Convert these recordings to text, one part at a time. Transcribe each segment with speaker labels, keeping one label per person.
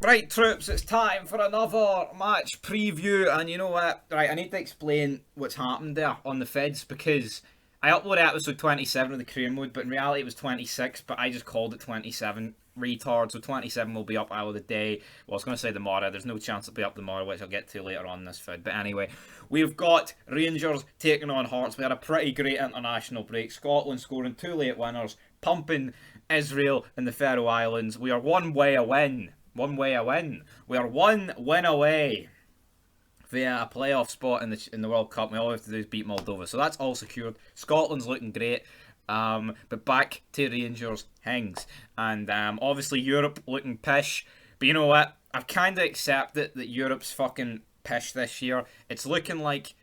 Speaker 1: Right, troops, it's time for another match preview, and you know what? Right, I need to explain what's happened there on the Feds because I uploaded episode 27 of the career mode, but in reality it was 26, but I just called it 27. Retard, so 27 will be up out of the day. Well, I was going to say tomorrow. There's no chance it'll be up tomorrow, which I'll get to later on in this vid. But anyway, we've got Rangers taking on Hearts. We had a pretty great international break. Scotland scoring two late winners, pumping Israel and the Faroe Islands. We are one way a win. One way a win. We are one win away via a playoff spot in the World Cup. We all we have to do is beat Moldova, so that's all secured. Scotland's looking great, but back to Rangers Hings, and obviously Europe looking pish. But you know what? I've kind of accepted that Europe's fucking pish this year. It's looking like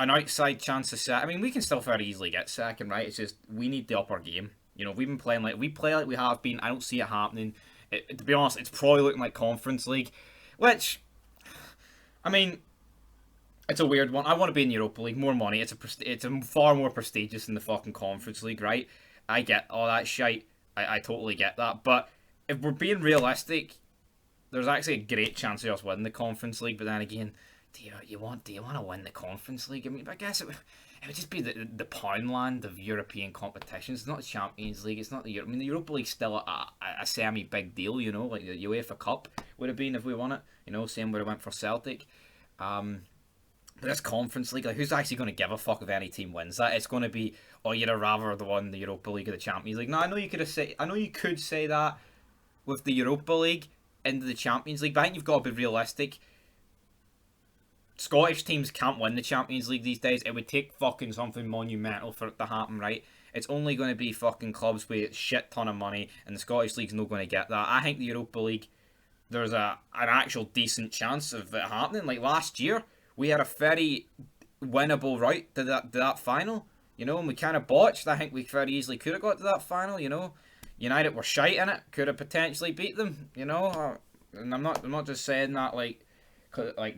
Speaker 1: an outside chance of sack. I mean, we can still very easily get second, right? It's just we need the upper game. You know, we've been playing like we play like we have been. I don't see it happening. To be honest, it's probably looking like Conference League, which, I mean, it's a weird one. I want to be in Europa League, more money. It's a far more prestigious than the fucking Conference League, right? I get all that shite. I totally get that. But if we're being realistic, there's actually a great chance of us winning the Conference League. But then again, do you want to win the Conference League? I mean, I guess it would just be the Poundland of European competitions. It's not the Champions League. It's not the Europe. I mean, the Europa League's still a semi big deal. You know, like the UEFA Cup would have been if we won it. You know, same would have went for Celtic. But this Conference League, like, who's actually going to give a fuck if any team wins that? It's going to be, oh, you'd have rather the one the Europa League or the Champions League. No, I know you could say that with the Europa League into the Champions League, but I think you've got to be realistic. Scottish teams can't win the Champions League these days. It would take fucking something monumental for it to happen, right? It's only going to be fucking clubs with a shit ton of money, and the Scottish League's not going to get that. I think the Europa League, there's an actual decent chance of it happening. Like last year, we had a very winnable route to that final, you know, and we kind of botched. I think we very easily could have got to that final, you know. United were shite in it, could have potentially beat them, you know. And I'm not just saying that like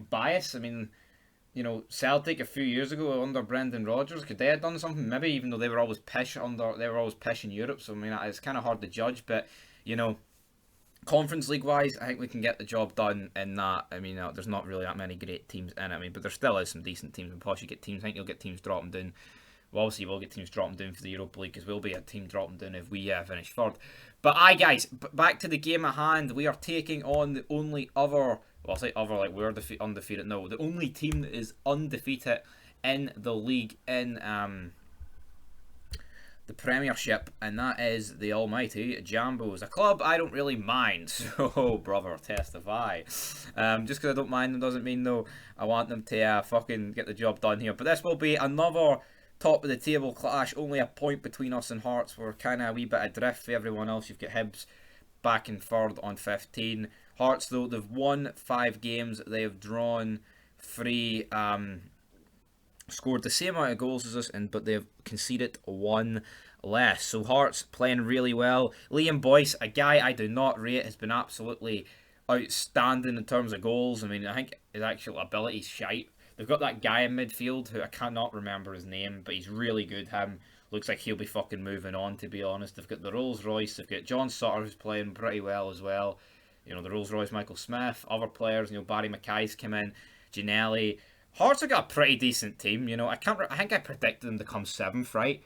Speaker 1: bias. I mean, you know, Celtic a few years ago under Brendan Rodgers, could they have done something? Maybe, even though they were always pish in Europe. So I mean, it's kind of hard to judge, but you know, Conference League wise, I think we can get the job done in that. I mean, there's not really that many great teams in it. I mean, but there still is some decent teams. And plus, you get teams. I think you'll get teams dropping down. Well, obviously, we'll get teams dropping down for the Europa League because we'll be a team dropping down if we finish third. But aye, guys, back to the game at hand. We are taking on the only other. Well, I'll say other, like we're undefeated. No, the only team that is undefeated in the league in the Premiership, and that is the almighty Jambos, a club I don't really mind. So, brother, testify. Just because I don't mind them doesn't mean, though, I want them to fucking get the job done here. But this will be another top of the table clash, only a point between us and Hearts. We're kind of a wee bit adrift for everyone else. You've got Hibs back in third on 15. Hearts, though, they've won 5 games. They have drawn 3. Scored the same amount of goals as us, but they've conceded 1 less. So Hearts playing really well. Liam Boyce, a guy I do not rate, has been absolutely outstanding in terms of goals. I mean, I think his actual ability is shite. They've got that guy in midfield who I cannot remember his name, but he's really good. Him looks like he'll be fucking moving on, to be honest. They've got the Rolls Royce. They've got John Sutter, who's playing pretty well as well. You know, the Rolls Royce, Michael Smith, other players. You know, Barry Mackay's come in, Ginelli. Hearts have got a pretty decent team, you know. I think I predicted them to come 7th, right?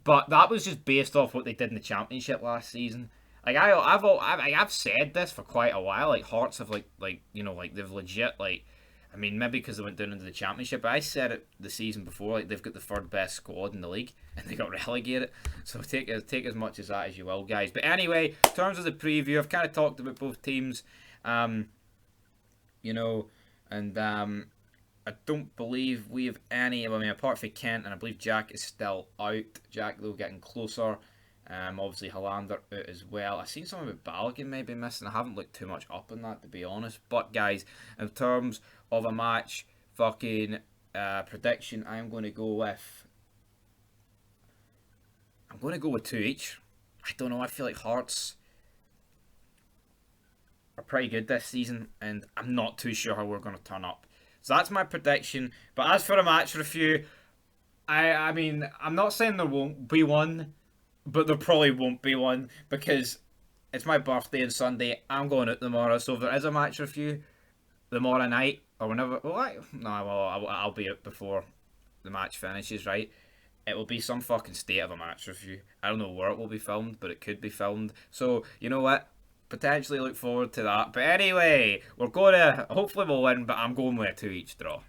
Speaker 1: But that was just based off what they did in the Championship last season. Like I've said this for quite a while. Like Hearts have like you know, like they've legit, like, I mean, maybe because they went down into the Championship, but I said it the season before, like they've got the third best squad in the league and they got relegated. So take as much as that as you will, guys. But anyway, in terms of the preview, I've kind of talked about both teams, you know, and I don't believe we have any. I mean, apart from Kent, and I believe Jack is still out. Jack, though, getting closer. Obviously, Hollander out as well. I've seen something about Balogun maybe missing. I haven't looked too much up on that, to be honest. But, guys, in terms of a match fucking prediction, I'm going to go with 2 each. I don't know. I feel like Hearts are pretty good this season, and I'm not too sure how we're going to turn up. So that's my prediction. But as for a match review, I mean, I'm not saying there won't be one, but there probably won't be one because it's my birthday on Sunday. I'm going out tomorrow, so if there is a match review tomorrow night or whenever, I'll be out before the match finishes, right? It will be some fucking state of a match review. I don't know where it will be filmed, but it could be filmed. So, you know what? Potentially look forward to that. But anyway, we're going to, hopefully we'll win, but I'm going with a 2 each draw.